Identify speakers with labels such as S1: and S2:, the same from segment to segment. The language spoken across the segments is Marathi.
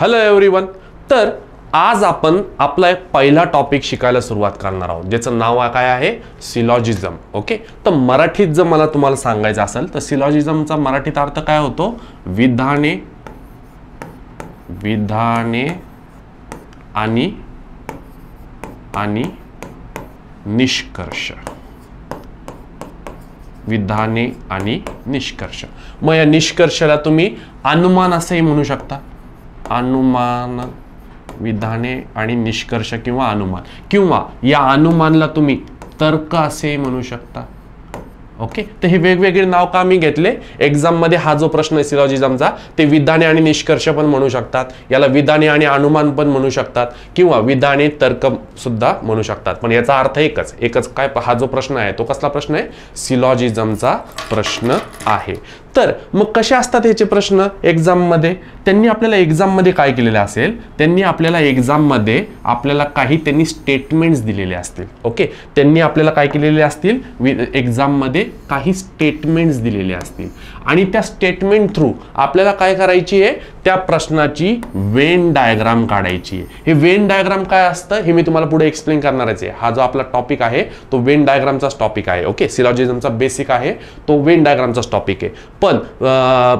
S1: Hello everyone. तर आज आपण आपला एक पहिला टॉपिक शिकायला सुरुवात करणार आहोत, ज्याचं नाव काय आहे, सिलॉजिझम. ओके, तर मराठीत जर मला तुम्हाला सांगायचं असेल तर सिलॉजिझमचा मराठीत अर्थ काय होतो, विधाने आणि निष्कर्ष. विधाने आणि निष्कर्ष. मग या निष्कर्षाला तुम्ही अनुमान असंही म्हणू शकता. अनुमान, विधाने आणि निष्कर्ष किंवा अनुमान, किंवा या अनुमानला तुम्ही तर्क असे म्हणू शकता. ओके, तर हे वेगवेगळे नाव का मी घेतले, एक्झाम मध्ये हा जो प्रश्न आहे सिलॉजिझमचा, ते विधाने आणि निष्कर्ष पण म्हणू शकतात, याला विधाने आणि अनुमान पण म्हणू शकतात, किंवा विधाने तर्क सुद्धा म्हणू शकतात. पण याचा अर्थ एकच काय, हा जो प्रश्न आहे तो कसला प्रश्न आहे, सिलॉजिझमचा प्रश्न आहे. तर मग कसे असतात याचे प्रश्न एक्झाम मध्ये, त्यांनी आपल्याला एक्झाम मध्ये काय केलेलं असेल, त्यांनी आपल्याला एक्झाम मध्ये आपल्याला काही त्यांनी स्टेटमेंट्स दिलेले असतील. ओके, त्यांनी आपल्याला काय केलेले असतील, एक्झाम मध्ये काही स्टेटमेंट्स दिलेले असतील, आणि त्या स्टेटमेंट थ्रू आपल्याला काय करायची आहे, त्या प्रश्नाची वेन डायग्राम काढायची आहे. हे वेन डायग्राम काय असतं हे मी तुम्हाला पुढे एक्सप्लेन करणारच आहे. हा जो आपला टॉपिक आहे तो वेन डायग्रामचाच टॉपिक आहे. ओके, सिलॉजिझमचा बेसिक आहे तो वेन डायग्रामचाच टॉपिक आहे. पण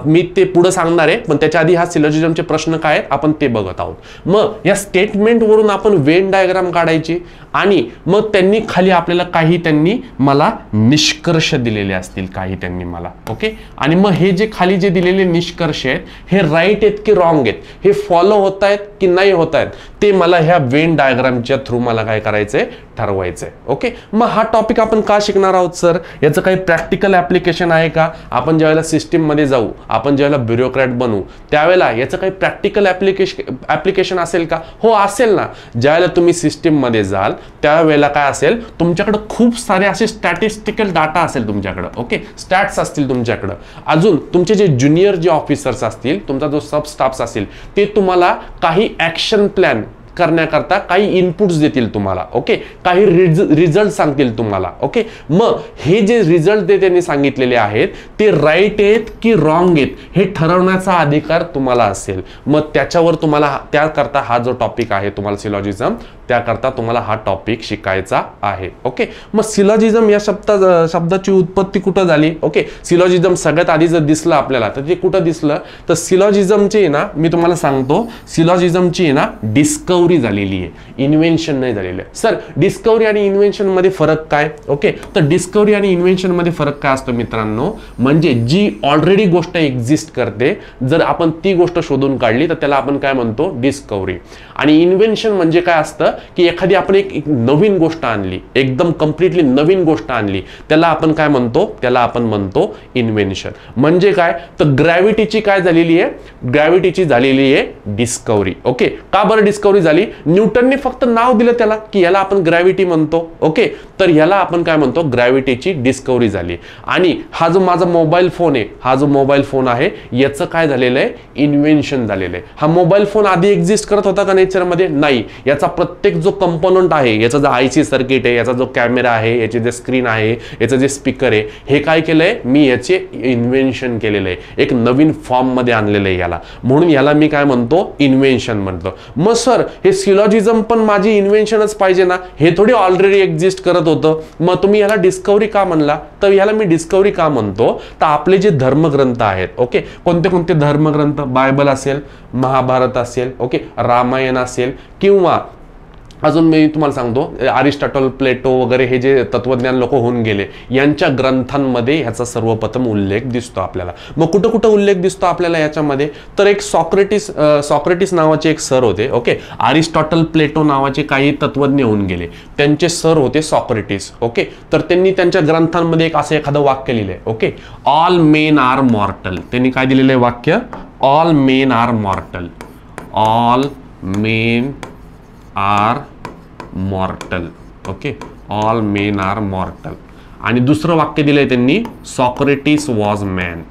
S1: मी ते पुढे सांगणार आहे, पण त्याच्या आधी हा सिलॉजिझमचे प्रश्न काय आहेत आपण ते बघत आहोत. मग या स्टेटमेंट वरून आपण वेन डायग्राम काढायची, आणि मग त्यांनी खाली आपल्याला काही त्यांनी मला निष्कर्ष दिलेले असतील, काही त्यांनी मला. ओके, आणि मग हे जे खाली जे दिलेले निष्कर्ष आहेत हे राईट आहेत की रॉंग आहेत, हे फॉलो होत आहेत की नाही होत आहेत, ते मला ह्या वेन डायग्रामच्या थ्रू मला काय करायचंय, ठरवायचंय. ओके, मग हा टॉपिक आपण का शिकणार आहोत सर, याचं काही प्रॅक्टिकल ऍप्लिकेशन आहे का, आपण ज्यावेळेला सिस्टीम मध्ये जाऊ, आपण ज्यावेळेला ब्युरोक्रॅट बनू त्यावेळेला याचं काही प्रॅक्टिकल ऍप्लिकेशन असेल का. हो असेल ना. ज्यावेळेला तुम्ही सिस्टीम मध्ये जाल त्यावेळेला काय असेल, तुमच्याकडे खूप सारे असे स्टॅटिस्टिकल डाटा असेल तुमच्याकडे. ओके, स्टॅट्स असतील तुमच्याकडे. अजून तुमचे जे ज्युनियर जे ऑफिसर्स असतील, तुमचा जो सब स्टाफ्स असेल, ते तुम्हाला काही ऍक्शन प्लॅन करण्याकरता काही इनपुट्स देतील तुम्हाला. ओके, काही रिझल्ट सांगतील तुम्हाला. ओके, मग हे जे रिझल्ट त्यांनी सांगितलेले आहेत ते राईट आहेत की रॉंग आहेत हे ठरवण्याचा अधिकार तुम्हाला असेल. मग त्याच्यावर तुम्हाला त्याकरता हा जो टॉपिक आहे तुम्हाला सिलॉजिझम, त्याकरता तुम्हाला हा टॉपिक शिकायचा आहे. ओके, मग सिलॉजिझम या शब्दाची उत्पत्ती कुठं झाली. ओके, सिलॉजिझम सगळ्यात आधी जर दिसलं आपल्याला तर ते कुठं दिसलं, तर सिलॉजिझमची ना मी तुम्हाला सांगतो, सिलॉजिझमची ना डिस्कवरी झालेली आहे, इन्व्हेन्शन नाही झालेलं आहे. सर डिस्कवरी आणि इन्व्हेन्शन मध्ये फरक काय. ओके, तर डिस्कवरी आणि इन्व्हेन्शन मध्ये फरक काय असतो मित्रांनो, म्हणजे जी ऑलरेडी गोष्ट एक्झिस्ट करते, जर आपण ती गोष्ट शोधून काढली तर त्याला आपण काय म्हणतो, डिस्कवरी. आणि इन्व्हेन्शन म्हणजे काय असतं की एखादी आपण एक नवीन गोष्ट आणली, एकदम कम्प्लिटली नवीन गोष्ट आणली, त्याला आपण काय म्हणतो, त्याला आपण म्हणतो इन्व्हेन्शन. म्हणजे काय, तर ग्रॅव्हिटीची काय झालेली आहे, ग्रॅव्हिटीची झालेली आहे डिस्कवरी. ओके, का बरं डिस्कवरी झाली, न्यूटनने फक्त नाव दिलं त्याला की याला आपण ग्रॅव्हिटी म्हणतो. ओके, तर याला आपण काय म्हणतो, ग्रॅव्हिटीची डिस्कवरी झाली. आणि हा जो माझा मोबाईल फोन आहे, हा जो मोबाईल फोन आहे याचं काय झालेलं आहे, इन्व्हेन्शन झालेलं आहे. हा मोबाईल फोन आधी एक्झिस्ट करत होता का नेचरमध्ये, नाही. याचा प्रत्येक जो कंपोनंट आहे, याचा जो आयसी सर्किट आहे, याचा जो कॅमेरा आहे, याची जे स्क्रीन आहे, याचं जे स्पीकर आहे, हे काय केलंय मी, याचे इन्व्हेन्शन केलेलं आहे, एक नवीन फॉर्म मध्ये आणलेलं आहे याला, म्हणून याला मी काय म्हणतो, इन्व्हेन्शन म्हणतो. मग सर हे सिलॉजिझम पण माझी इन्व्हेन्शनच पाहिजे ना, हे थोडी ऑलरेडी एक्झिस्ट करत होतं, मग तुम्ही याला डिस्कवरी का म्हणला. तर याला मी डिस्कवरी का म्हणतो, तर आपले जे धर्मग्रंथ आहेत, ओके, कोणते कोणते धर्मग्रंथ, बायबल असेल, महाभारत असेल, ओके, रामायण असेल, किंवा अजून मी तुम्हाला सांगतो अरिस्टॉटल, प्लेटो वगैरे हे जे तत्वज्ञान लोक होऊन गेले, यांच्या ग्रंथांमध्ये ह्याचा सर्वप्रथम उल्लेख दिसतो आपल्याला. मग कुठं कुठं उल्लेख दिसतो आपल्याला याच्यामध्ये, तर एक सॉक्रेटिस नावाचे एक सर होते. ओके, अरिस्टॉटल, प्लेटो नावाचे काही तत्वज्ञ होऊन गेले, त्यांचे सर होते सॉक्रेटिस. ओके, तर त्यांनी त्यांच्या ग्रंथांमध्ये एक असं एखादं वाक्य लिहिलंय. Okay, all men are मॉर्टल. त्यांनी काय दिलेलं आहे वाक्य, all men are मॉर्टल. All men are मॉर्टल. Okay, all men are मॉर्टल. आणि दुसरं वाक्य दिलंय त्यांनी, Socrates was man.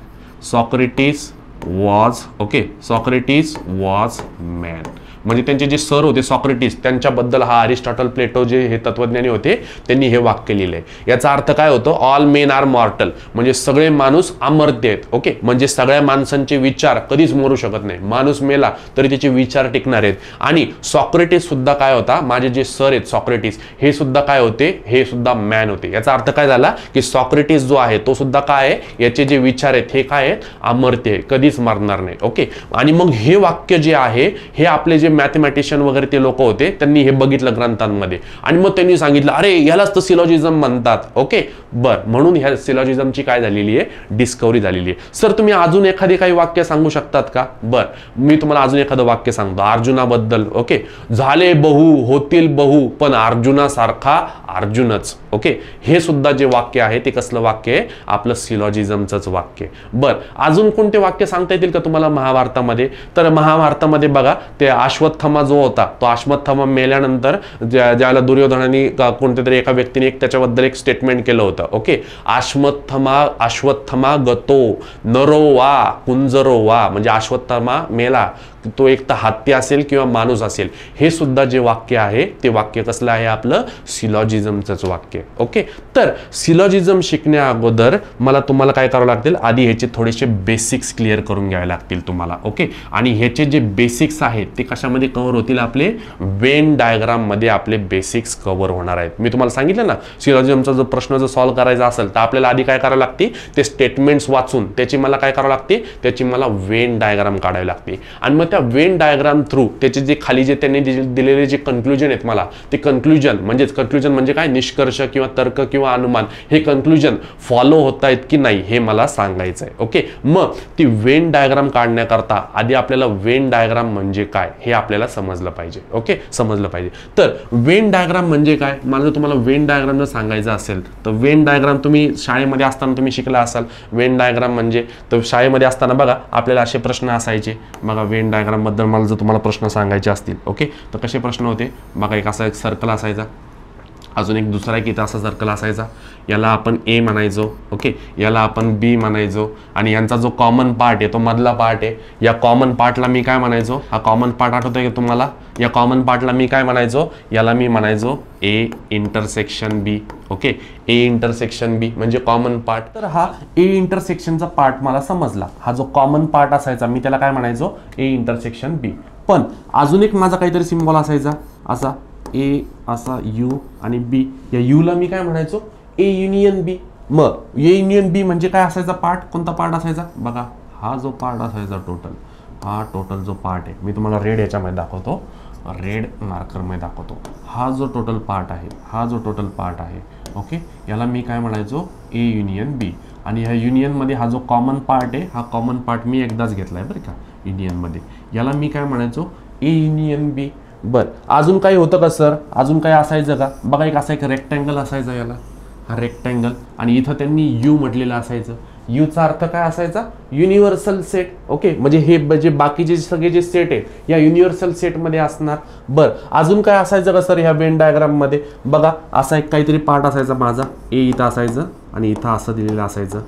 S1: Socrates was, okay, Socrates was man. म्हणजे त्यांचे जे सर होते सॉक्रेटिस, त्यांच्याबद्दल हा अरिस्टॉटल, प्लेटो जे हे तत्वज्ञानी होते त्यांनी हे वाक्य लिहिलंय. याचा अर्थ काय होतो? ऑल मेन आर मॉर्टल, म्हणजे सगळे माणूस अमर्त्य आहेत. ओके, म्हणजे सगळ्या माणसांचे विचार कधीच मरू शकत नाही. माणूस मेला तरी त्याचे विचार टिकणार आहेत. आणि सॉक्रेटिस सुद्धा काय होता? माझे जे सर आहेत सॉक्रेटिस, हे सुद्धा काय होते? हे सुद्धा मॅन होते. याचा अर्थ काय झाला की सॉक्रेटिस जो आहे तो सुद्धा काय आहे? याचे जे विचार आहेत हे काय आहेत? अमर्त्य आहे, कधीच मरणार नाही. ओके, आणि मग हे वाक्य जे आहे हे आपले जे मॅथमॅटिशियन वगैरे ते लोक होते त्यांनी हे बघितलं ग्रंथांमध्ये आणि मग त्यांनी सांगितलं अरे यालाच तर सिलॉजिझम म्हणतात. ओके, बरं, म्हणून ह्या सिलॉजिझमची काय झालेली आहे? डिस्कव्हरी झालेली आहे. सर तुम्ही अजून एखादी काही वाक्य सांगू शकतात का? बरं, मी तुम्हाला अजून एखादं वाक्य सांगतो अर्जुनाबद्दल. ओके, झाले बहु होतील बहु पण अर्जुनासारखा अर्जुनच. ओके, हे सुद्धा जे वाक्य आहे ते कसलं वाक्य आहे? आपलं सिलॉजिझमचंच वाक्य. बरं, अजून कोणते वाक्य सांगता येतील का तुम्हाला महाभारतामध्ये? तर महाभारतामध्ये बघा ते अश्वत्थामा जो होता तो अश्वत्थामा मेल्यानंतर ज्याला दुर्योधनाने कोणत्या तरी एका व्यक्तीने त्याच्याबद्दल एक स्टेटमेंट केलं होतं. ओके, अश्वत्थामा गतो नरो वा कुंजरो वा, म्हणजे अश्वत्थामा मेला तो एक तर हत्ती असेल किंवा माणूस असेल. हे सुद्धा जे वाक्य आहे ते वाक्य कसलं आहे? आपलं सिलॉजिझमचंच वाक्य. ओके, तर सिलॉजिझम शिकण्या अगोदर मला तुम्हाला काय करावं लागतील? आधी ह्याचे थोडेसे बेसिक्स क्लिअर करून घ्यावे लागतील तुम्हाला. ओके, आणि ह्याचे जे बेसिक्स आहेत ते कशामध्ये कव्हर होतील? आपले वेन डायग्राम मध्ये आपले बेसिक्स कव्हर होणार आहेत. मी तुम्हाला सांगितलं ना सिलॉजिझमचा जो प्रश्न जर सॉल्व्ह करायचा असेल तर आपल्याला आधी काय करावं लागते? ते स्टेटमेंट्स वाचून त्याची मला काय करावं लागते? त्याची मला वेन डायग्राम काढावी लागते. आणि मग त्या वेन डायग्राम थ्रू त्याचे जे खाली जे त्यांनी दिलेले जे कन्क्लुजन आहेत मला ते कन्क्लुजन म्हणजे काय? निष्कर्ष किंवा तर्क किंवा अनुमान, हे कन्क्लुजन फॉलो होत आहेत की नाही हे मला सांगायचं आहे. ओके, मग ती वेन डायग्राम काढण्याकरता आधी आपल्याला वेन डायग्राम म्हणजे काय हे आपल्याला समजलं पाहिजे. ओके, समजलं पाहिजे. तर वेन डायग्राम म्हणजे काय? मला जर तुम्हाला वेन डायग्राम जर सांगायचं असेल तर वेन डायग्राम तुम्ही शाळेमध्ये असताना तुम्ही शिकला असाल. वेन डायग्राम म्हणजे तर शाळेमध्ये असताना बघा आपल्याला असे प्रश्न असायचे बघा. वेन डायग्राम बद्दल मला जर तुम्हाला प्रश्न सांगायचे असतील ओके तर कसे प्रश्न होते बघा. एक असा एक सर्कल असायचा, अजून एक दुसरा एक इथं असा सर्कल असायचा, याला आपण ए म्हणायचो. ओके, याला आपण बी म्हणायचो आणि यांचा जो कॉमन पार्ट आहे तो मधला पार्ट आहे. या कॉमन पार्टला मी काय म्हणायचो? हा कॉमन पार्ट आठवतोय का तुम्हाला? या कॉमन पार्टला मी काय म्हणायचो? याला मी म्हणायचो A intersection B. Okay, A intersection B म्हणजे कॉमन पार्ट. तर हा ए इंटरसेक्शनचा पार्ट मला समजला. हा जो कॉमन पार्ट असायचा मी त्याला काय म्हणायचो? ए इंटरसेक्शन बी. पण अजून एक माझा काहीतरी सिम्बॉल असायचा असा ए असा यू आणि बी. या यूला मी काय म्हणायचो? ए युनियन बी. मग ए युनियन बी म्हणजे काय असायचा पार्ट? कोणता पार्ट असायचा बघा? हा जो पार्ट असायचा टोटल, हा टोटल जो पार्ट आहे मी तुम्हाला रेड याच्यामध्ये दाखवतो, रेड मार्करमध्ये दाखवतो. हा जो टोटल पार्ट आहे, हा जो टोटल पार्ट आहे ओके, याला मी काय म्हणायचो? ए युनियन बी. आणि ह्या युनियनमध्ये हा जो कॉमन पार्ट आहे, हा कॉमन पार्ट मी एकदाच घेतला आहे बरं का युनियनमध्ये. याला मी काय म्हणायचो? ए युनियन बी. बरं, अजून काही होतं का सर? अजून काही असायचं का? बघा एक असा एक रेक्टँगल असायचा, याला हा रेक्टँगल आणि इथं त्यांनी यू म्हटलेलं असायचं. यूचा अर्थ काय असायचा? Universal set. ओके, म्हणजे हे जे बाकीचे सगळे जे सेट आहेत या युनिव्हर्सल सेटमध्ये असणार. बरं, अजून काय असायचं का सर ह्या वेन डायग्राममध्ये? बघा असा एक काहीतरी पार्ट असायचा माझा, ए इथं असायचं आणि इथं असं दिलेलं असायचं,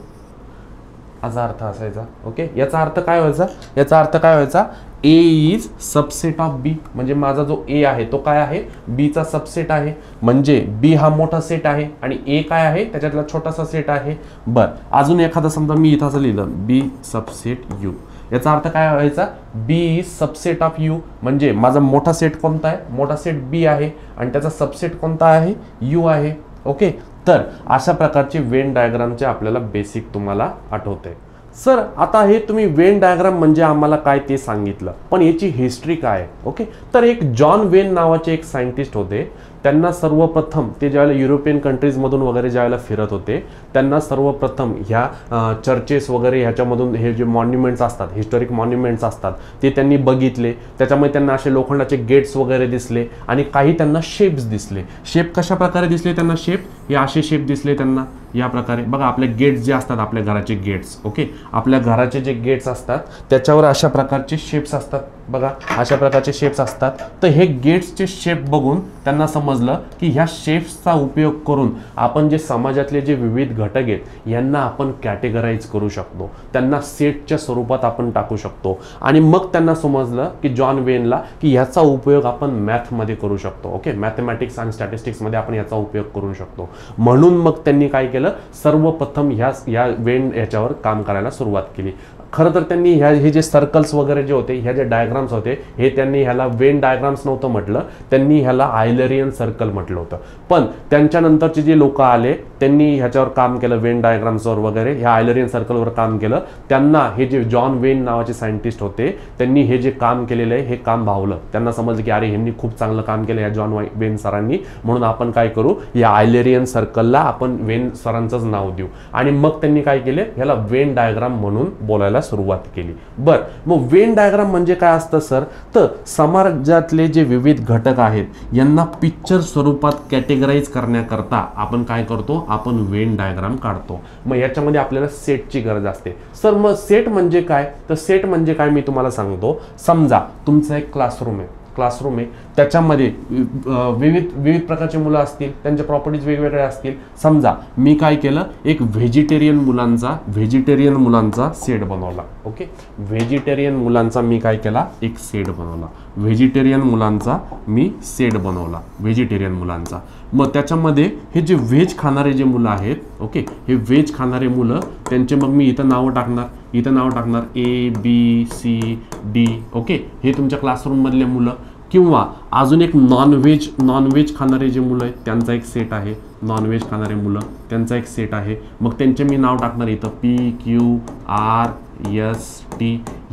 S1: असा अर्थ असायचा. ओके, याचा अर्थ काय व्हायचा? याचा अर्थ काय व्हायचा? ए इज सबसेट ऑफ बी. म्हणजे माझा जो ए आहे तो काय आहे? बीचा सबसेट आहे. म्हणजे बी हा मोठा सेट आहे आणि ए काय आहे? त्याच्यातला छोटासा सेट आहे. बरं, अजून एखादा समजा मी इथं असं लिहिलं बी सबसेट यू. याचा अर्थ काय व्हायचा? बी इज सबसेट ऑफ यू. म्हणजे माझा मोठा सेट कोणता आहे? मोठा सेट बी आहे आणि त्याचा सबसेट कोणता आहे? यू आहे. ओके, तर अशा प्रकारचे वेन डायग्रामचे आपल्याला बेसिक तुम्हाला आठवते. सर आता हे तुम्ही वेन डायग्राम म्हणजे आम्हाला काय ते सांगितलं, पण याची हिस्ट्री काय आहे? ओके, तर एक जॉन वेन नावाचे एक सायंटिस्ट होते. त्यांना सर्वप्रथम ते ज्यावेळेला युरोपियन कंट्रीजमधून वगैरे ज्यावेळेला फिरत होते त्यांना सर्वप्रथम ह्या चर्चेस वगैरे ह्याच्यामधून हे जे मॉन्युमेंट्स असतात, हिस्टॉरिक मॉन्युमेंट्स असतात ते त्यांनी बघितले. त्याच्यामुळे त्यांना असे लोखंडाचे गेट्स वगैरे दिसले आणि काही त्यांना शेप्स दिसले. शेप कशा प्रकारे दिसले त्यांना? शेप हे असे शेप दिसले त्यांना, या प्रकारे बघा आपले गेट्स जे असतात, आपल्या घराचे गेट्स, ओके, आपल्या घराचे जे गेट्स असतात त्याच्यावर अशा प्रकारचे शेप्स असतात बघा, अशा प्रकारचे शेप्स असतात. तर हे गेट्सचे शेप बघून त्यांना समजलं की ह्या शेप्सचा उपयोग करून आपण जे समाजातले जे विविध घटक आहेत यांना आपण कॅटेगराईज करू शकतो, त्यांना सेटच्या स्वरूपात आपण टाकू शकतो. आणि मग त्यांना समजलं की जॉन वेनला की ह्याचा उपयोग आपण मॅथमध्ये करू शकतो. ओके, मॅथमॅटिक्स आणि स्टॅटिस्टिक्समध्ये आपण याचा उपयोग करू शकतो. म्हणून मग त्यांनी काय केलं, सर्वप्रथम ह्या वेन याच्यावर काम करायला सुरुवात केली. खरं तर त्यांनी हे जे सर्कल्स वगैरे जे होते, ह्या जे डायग्राम्स होते, हे त्यांनी ह्याला वेन डायग्राम्स नव्हतं म्हटलं, त्यांनी ह्याला आयलरियन सर्कल म्हटलं होतं. पण त्यांच्यानंतरचे जे लोक आले त्यांनी ह्याच्यावर काम केलं, वेन डायग्राम्सवर वगैरे, ह्या आयलरियन सर्कलवर काम केलं. त्यांना हे जे जॉन वेन नावाचे सायंटिस्ट होते त्यांनी हे जे काम केलेलं आहे हे काम भावलं. त्यांना समजलं की अरे ह्यांनी खूप चांगलं काम केलं या जॉन वेन सरांनी, म्हणून आपण काय करू, या आयलरियन सर्कलला आपण वेन सरांचंच नाव देऊ. आणि मग त्यांनी काय केले, ह्याला वेन डायग्राम म्हणून बोलायला सुरुवात केली. बर, मग वेन डायग्राम म्हणजे काय असतं सर, तर समाजातले जे विविध घटक आहेत यांना पिक्चर स्वरूपात कॅटेगराईज करण्याकरता आपण काय करतो, आपण वेन डायग्राम काढतो. मग याच्यामध्ये आपल्याला सेटची गरज असते. सर मग सेट म्हणजे काय, तर सेट म्हणजे काय मी तुम्हाला सांगतो. समजा तुमचा एक क्लासरूम आहे, त्याच्यामध्ये विविध प्रकारचे मुलं असतील, त्यांच्या प्रॉपर्टीज वेगवेगळ्या असतील. समजा मी काय केलं, एक व्हेजिटेरियन मुलांचा सेट बनवला. ओके, व्हेजिटेरियन मुलांचा मी काय केला, एक सेट बनवला. व्हेजिटेरियन मुलांचा. मग त्याच्यामध्ये हे जे व्हेज खाणारे जे मुलं आहेत, ओके, हे व्हेज खाणारे मुलं, त्यांचे मग मी इथं नावं टाकणार ABCD. ओके, हे तुमच्या क्लासरूम मधले मुलं. किंवा अजून एक नॉनव्हेज खाणारे जे मुलं आहेत त्यांचा एक सेट आहे, नॉनव्हेज खाणारे मुलं त्यांचा एक सेट आहे. मग त्यांचे मी नाव टाकणार इथं PQRST.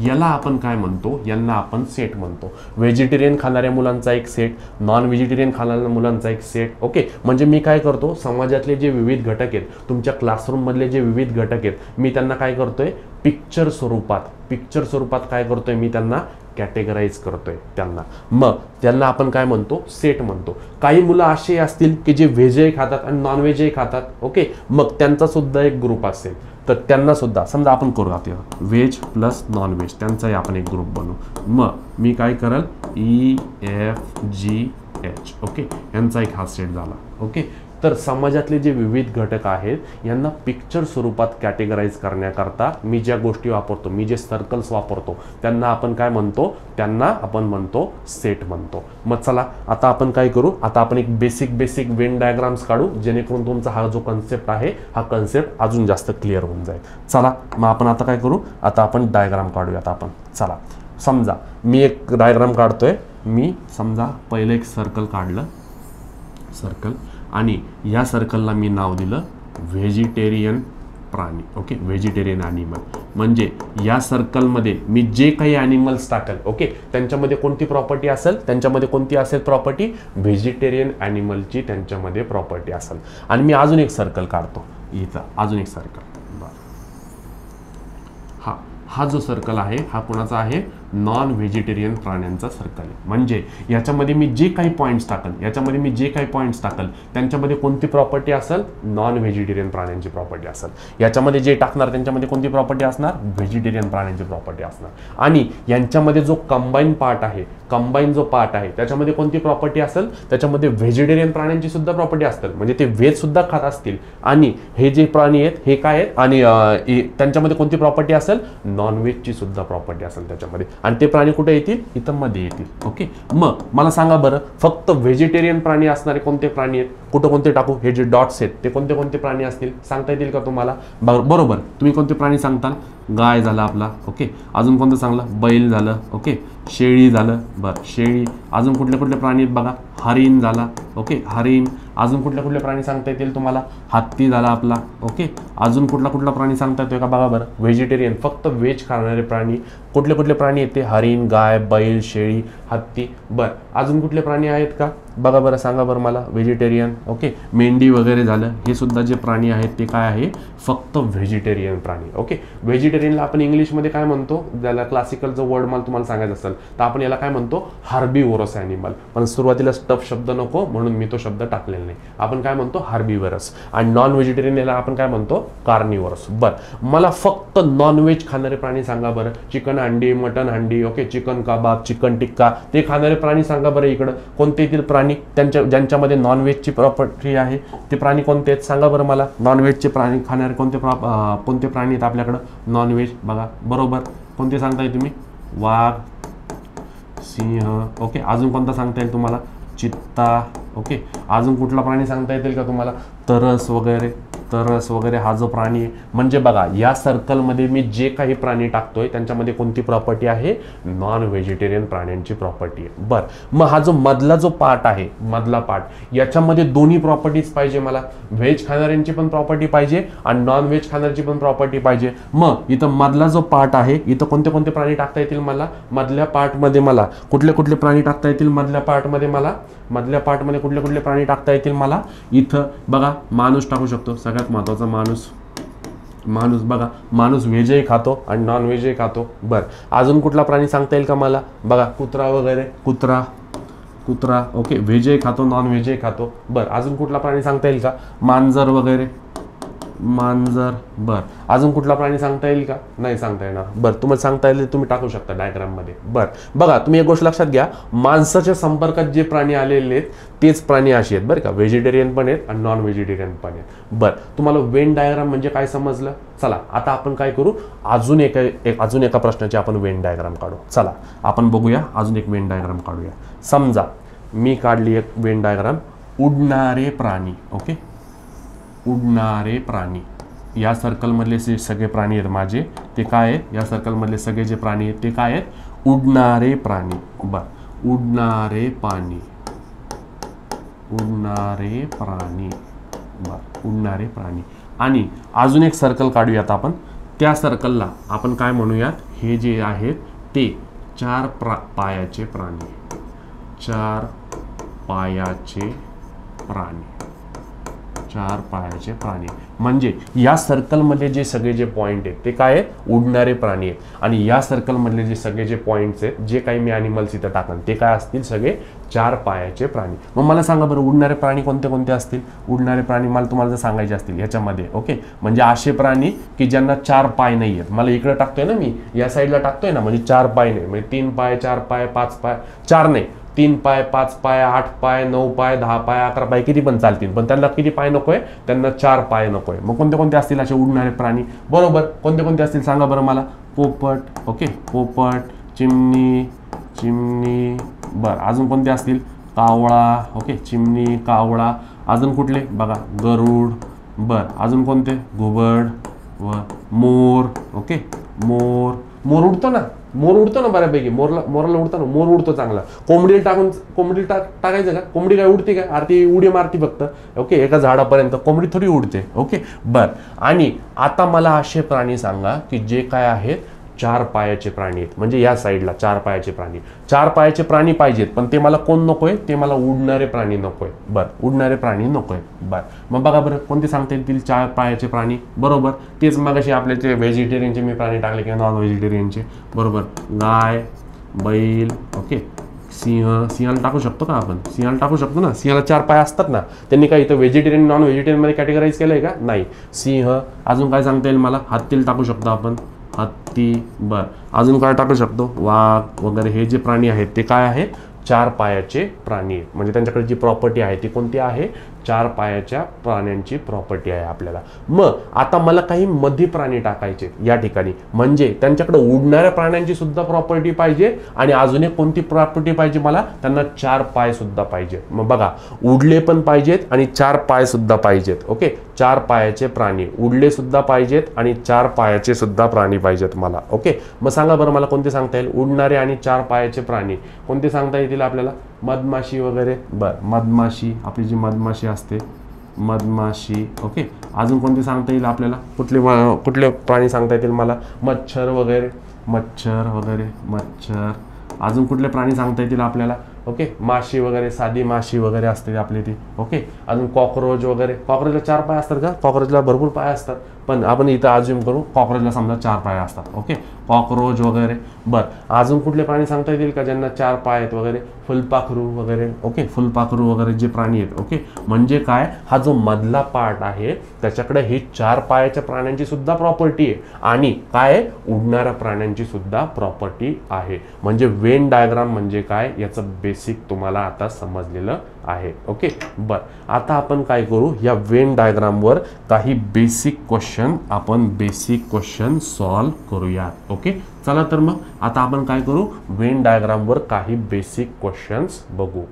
S1: याला आपण काय म्हणतो, यांना आपण सेट म्हणतो. व्हेजिटेरियन खाणाऱ्या मुलांचा एक सेट, नॉन व्हेजिटेरियन खाणाऱ्या मुलांचा एक सेट. ओके, म्हणजे मी काय करतो, समाजातले जे विविध घटक आहेत, तुमच्या क्लासरूम मधले जे विविध घटक आहेत, मी त्यांना काय करतोय, पिक्चर स्वरूपात काय करतोय, मी त्यांना कॅटेगराईज करतोय त्यांना. मग त्यांना आपण काय म्हणतो, सेट म्हणतो. काही मुलं असे असतील की जे व्हेजही खातात आणि नॉनव्हेजही खातात. ओके, मग त्यांचा सुद्धा एक ग्रुप असेल, तर त्यांना सुद्धा समजा आपण करू आपल्याला व्हेज प्लस नॉनव्हेज त्यांचाही आपण एक ग्रुप बनवू. मग मी काय करल, EFGH. ओके, यांचा एक हा सेट झाला. ओके, तर समाजातले जे विविध घटक आहेत यांना पिक्चर स्वरूपात कॅटेगराईज करण्याकरता मी ज्या गोष्टी वापरतो, मी जे सर्कल्स वापरतो, त्यांना आपण काय म्हणतो, त्यांना आपण म्हणतो सेट म्हणतो. मग चला आता आपण काय करू, आता आपण एक बेसिक वेन डायग्राम्स काढू, जेणेकरून तुमचा हा जो कन्सेप्ट आहे हा कन्सेप्ट अजून जास्त क्लिअर होऊन जाईल. चला मग आपण आता काय करू, आता आपण डायग्राम काढूयात आपण. चला, समजा मी एक डायग्राम काढतोय. मी समजा पहिलं एक सर्कल काढलं, आणि या सर्कलला मी नाव दिलं व्हेजिटेरियन प्राणी. Okay, vegetarian animal. म्हणजे या सर्कलमध्ये मी जे काही ॲनिमल्स टाकल, ओके, त्यांच्यामध्ये कोणती प्रॉपर्टी असेल, प्रॉपर्टी व्हेजिटेरियन ॲनिमलची त्यांच्यामध्ये प्रॉपर्टी असेल. आणि मी अजून एक सर्कल काढतो इथं, अजून एक सर्कल. हा जो सर्कल आहे हा कोणाचा आहे, नॉन व्हेजिटेरियन प्राण्यांचा सर्कल आहे. म्हणजे याच्यामध्ये मी जे काही पॉईंट्स टाकल त्यांच्यामध्ये कोणती प्रॉपर्टी असेल, नॉन व्हेजिटेरियन प्राण्यांची प्रॉपर्टी असेल. याच्यामध्ये जे टाकणार त्यांच्यामध्ये कोणती प्रॉपर्टी असणार, व्हेजिटेरियन प्राण्यांची प्रॉपर्टी असणार. आणि यांच्यामध्ये जो कंबाईन जो पार्ट आहे त्याच्यामध्ये कोणती प्रॉपर्टी असेल, त्याच्यामध्ये व्हेजिटेरियन प्राण्यांची सुद्धा प्रॉपर्टी असेल. म्हणजे ते व्हेज सुद्धा खात असतील. आणि हे जे प्राणी आहेत हे काय आहेत, आणि त्यांच्यामध्ये कोणती प्रॉपर्टी असेल, नॉनव्हेजची सुद्धा प्रॉपर्टी असेल त्याच्यामध्ये. आणि ते प्राणी कुठे येतील, इथं मध्ये येतील. ओके, मग मला सांगा बरं, फक्त व्हेजिटेरियन प्राणी असणारे कोणते प्राणी आहेत, कोणते टाकू, हे जे डॉट्स आहेत ते कोणते प्राणी असतील, सांगता येतील का तुम्हाला? बरोबर, तुम्ही कोणते प्राणी सांगताल, गाय झाला आपला. ओके, अजून कोणतं सांगलं, बैल झालं. ओके, शेळी झालं. बरं, शेळी. अजून कुठले प्राणी आहेत बघा, हरिण झाला. ओके, हरिण. अजून कुठले प्राणी सांगता येतील तुम्हाला, हत्ती झाला आपला. ओके, अजून कुठला प्राणी सांगता येतोय का बघा बरं, व्हेजिटेरियन फक्त व्हेज खाणारे प्राणी कुठले प्राणी आहेत ते, हरिण, गाय, बैल, शेळी, हत्ती. बरं, अजून कुठले प्राणी आहेत का, बघा बरं, सांगा बरं मला. व्हेजिटेरियन. ओके, मेंढी वगैरे झालं, हे सुद्धा जे प्राणी आहेत ते काय आहे, फक्त व्हेजिटेरियन प्राणी. ओके, व्हेजिटेरियनला आपण इंग्लिशमध्ये काय म्हणतो, ज्याला क्लासिकल जो वर्ड मला तुम्हाला सांगायचं असेल तर आपण याला काय म्हणतो, हार्बिवोरस ॲनिमल. पण सुरुवातीला टफ शब्द नको म्हणून मी तो शब्द टाकलेला नाही. आपण काय म्हणतो, हार्बिवरस. आणि नॉन व्हेजिटेरियन याला आपण काय म्हणतो, कार्निवरस. बरं, मला फक्त नॉनव्हेज खाणारे प्राणी सांगा बरं. चिकन हंडी, मटन हंडी, ओके, चिकन कबाब, चिकन टिक्का, ते खाणारे प्राणी सांगा बरं. इकडं कोणते येतील प्राणी ज्यांच्यामध्ये नॉनव्हेजची प्रॉपर्टी आहे, ते प्राणी कोणते आहेत सांगा बरं मला. नॉनव्हेजचे प्राणी खाणारे कोणते प्राणी आहेत आपल्याकडं नॉनव्हेज, बघा बरोबर. कोणते सांगताय तुम्ही, वाघ, सिंह. ओके, अजून कोणता सांगता येईल तुम्हाला, चित्ता. ओके, अजून कुठला प्राणी सांगता येतील का तुम्हाला, तरस वगैरे हा जो प्राणी आहे. म्हणजे बघा, या सर्कलमध्ये मी जे काही प्राणी टाकतोय त्यांच्यामध्ये कोणती प्रॉपर्टी आहे, नॉन व्हेजिटेरियन प्राण्यांची प्रॉपर्टी आहे. बरं, मग हा जो मधला जो पार्ट आहे, मधला पार्ट, याच्यामध्ये दोन्ही प्रॉपर्टीज पाहिजे मला. व्हेज खाणाऱ्यांची पण प्रॉपर्टी पाहिजे आणि नॉन व्हेज खाणाऱ्यांची पण प्रॉपर्टी पाहिजे. मग इथं मधला जो पार्ट आहे, इथं कोणते प्राणी टाकता येतील मला, मधल्या पार्टमध्ये मला कुठले प्राणी टाकता येतील, मधल्या पार्टमध्ये कुठले प्राणी टाकता येतील मला. इथं बघा, माणूस टाकू शकतो, सगळ्यात महत्वाचा माणूस. बघा, माणूस व्हेजही खातो आणि नॉन व्हेजही खातो. बरं, अजून कुठला प्राणी सांगता येईल का मला, बघा कुत्रा वगैरे, कुत्रा. ओके, व्हेजही खातो नॉन व्हेजही खातो. बरं, अजून कुठला प्राणी सांगता येईल का, मांजर वगैरे, मांजर. बरं, अजून कुठला प्राणी सांगता येईल का, नाही सांगता येणार. बरं, तुम्हाला सांगता येईल तुम्ही टाकू शकता डायग्राममध्ये. बरं, बघा तुम्ही एक गोष्ट लक्षात घ्या, माणसाच्या संपर्कात जे प्राणी आलेले आहेत तेच प्राणी असे आहेत बरं का, व्हेजिटेरियन पण आहेत आणि नॉन व्हेजिटेरियन पण आहेत. बरं, तुम्हाला वेन डायग्राम म्हणजे काय समजलं. चला आता आपण काय करू, अजून एका प्रश्नाची आपण वेन डायग्राम काढू. चला आपण बघूया, अजून एक वेन डायग्राम काढूया. समजा मी काढली एक वेन डायग्राम, उडणारे प्राणी. ओके, उडणारे प्राणी. या सर्कलमधले जे सगळे प्राणी आहेत माझे, ते काय आहेत, या सर्कलमधले सगळे जे प्राणी आहेत ते काय आहेत, उडणारे प्राणी. बरं, उडणारे प्राणी. बरं, उडणारे प्राणी. आणि अजून एक सर्कल काढूयात आपण. त्या सर्कलला आपण काय म्हणूयात, हे जे आहेत ते 4 पायाचे प्राणी. 4 पायाचे प्राणी. म्हणजे या सर्कलमध्ये जे सगळे जे पॉइंट आहेत ते काय आहेत, उडणारे प्राणी आहेत. आणि या सर्कलमधले जे सगळे जे पॉइंट्स आहेत, जे काही मी ॲनिमल्स इथं टाकन, ते काय असतील, सगळे 4 पायाचे प्राणी. मग मला सांगा बरं, उडणारे प्राणी कोणते असतील. उडणारे प्राणी मला तुम्हाला जर सांगायचे असतील याच्यामध्ये, ओके, म्हणजे असे प्राणी की ज्यांना 4 पाय नाही आहेत. मला इकडे टाकतोय ना, मी या साईडला टाकतोय ना, म्हणजे 4 पाय नाही, म्हणजे 3 पाय, 4 पाय, 5 पाय, 4 नाही, 3 पाय, 5 पाय, 8 पाय, 9 पाय, 10 पाय, 11 पाय, किती पण चालतील. पण त्यांना किती पाय नकोय, त्यांना 4 पाय नकोय. मग कोणते असतील असे उडणारे प्राणी, बरोबर. कोणते असतील सांगा बरं मला. पोपट. ओके, पोपट, चिमणी. बरं, अजून कोणते असतील, कावळा. ओके, चिमणी, कावळा. अजून कुठले बघा, गरुड. बरं, अजून कोणते, घुबड व मोर. ओके, मोर उडतो ना बऱ्यापैकी. मोराला उडतो ना, मोर उडतो चांगला. कोंबडी टाकायचं का, कोंबडी काय उडते का, आरती उडी मारती फक्त. ओके, एका झाडापर्यंत, कोंबडी थोडी उडते. ओके, बरं. आणि आता मला असे प्राणी सांगा की जे काय आहेत 4 पायाचे प्राणी आहेत. म्हणजे या साईडला 4 पायाचे प्राणी. 4 पायाचे प्राणी पाहिजेत, पण ते मला कोण नकोय, ते मला उडणारे प्राणी नकोय. बरं, उडणारे प्राणी नकोय. बरं, मग बघा बरं, कोणते सांगता येतील 4 पायाचे प्राणी, बरोबर. तेच मग असे आपले ते व्हेजिटेरियनचे मी प्राणी टाकले किंवा नॉन व्हेजिटेरियनचे, बरोबर. गाय, बैल. ओके, सिंहाला टाकू शकतो का आपण, सिंहाला टाकू शकतो ना. सिंहाला 4 पाय असतात ना. त्यांनी काय इथं व्हेजिटेरियन नॉन व्हेजिटेरियनमध्ये कॅटेगराईज केलंय का, नाही. सिंह. अजून काय सांगता येईल मला, हत्तीला टाकू शकतो आपण, हत्ती. बरं, अजून काय टाकू शकतो, वाघ वगैरे. हे जे प्राणी आहेत ते काय आहेत, 4 पायाचे प्राणी आहेत. म्हणजे त्यांच्याकडे जी प्रॉपर्टी आहे ती कोणती आहे, 4 पायाच्या प्राण्यांची प्रॉपर्टी आहे आपल्याला. मग आता मला काही मध्ये प्राणी टाकायचे या ठिकाणी, म्हणजे त्यांच्याकडे उडणाऱ्या प्राण्यांची सुद्धा प्रॉपर्टी पाहिजे आणि अजून एक कोणती प्रॉपर्टी पाहिजे मला, त्यांना 4 पाय सुद्धा पाहिजे. मग बघा, उडले पण पाहिजेत आणि 4 पाय सुद्धा पाहिजेत. ओके, 4 पायाचे प्राणी, उडले सुद्धा पाहिजेत आणि 4 पायाचे सुद्धा प्राणी पाहिजेत मला. ओके, मग सांगा बरं मला कोणते सांगता येईल, उडणारे आणि 4 पायाचे प्राणी कोणते सांगता येतील आपल्याला, मधमाशी वगैरे. बरं, मधमाशी, आपली जी मधमाशी असते, मधमाशी. ओके, अजून कोणते सांगता येईल आपल्याला, कुठले प्राणी सांगता येतील मला, मच्छर वगैरे. अजून कुठले प्राणी सांगता येतील आपल्याला, ओके, माशी वगैरे, साधी माशी वगैरे असते आपली ती. ओके, अजून कॉकरोच वगैरे. कॉकरोचला 4 पाय असतात का? कॉकरोचला भरपूर पाय असतात, पण आपण इथं अज्युम करू कॉकरोचला समजा 4 पाय असतात. ओके, कॉकरोच वगैरे. बरं, अजून कुठले प्राणी सांगता येतील का ज्यांना 4 पाय आहेत वगैरे? फुलपाखरू वगैरे. ओके, फुलपाखरू वगैरे जे प्राणी आहेत. ओके, म्हणजे काय, हा जो मधला पार्ट आहे त्याच्याकडे ही 4 पायाच्या प्राण्यांची सुद्धा प्रॉपर्टी आहे आणि काय, उडणाऱ्या प्राण्यांची सुद्धा प्रॉपर्टी आहे. म्हणजे वेन डायग्राम म्हणजे काय याचं बेसिक तुम्हाला आता समजलेलं आहे. ओके, बरं, आता आपण काय करू, या वेन डायग्रामवर काही बेसिक क्वेश्चन सॉल्व करूयात. ओके, चला तर मग आता आपण काय करू, वेन डायग्रामवर काही बेसिक क्वेश्चन्स बघू.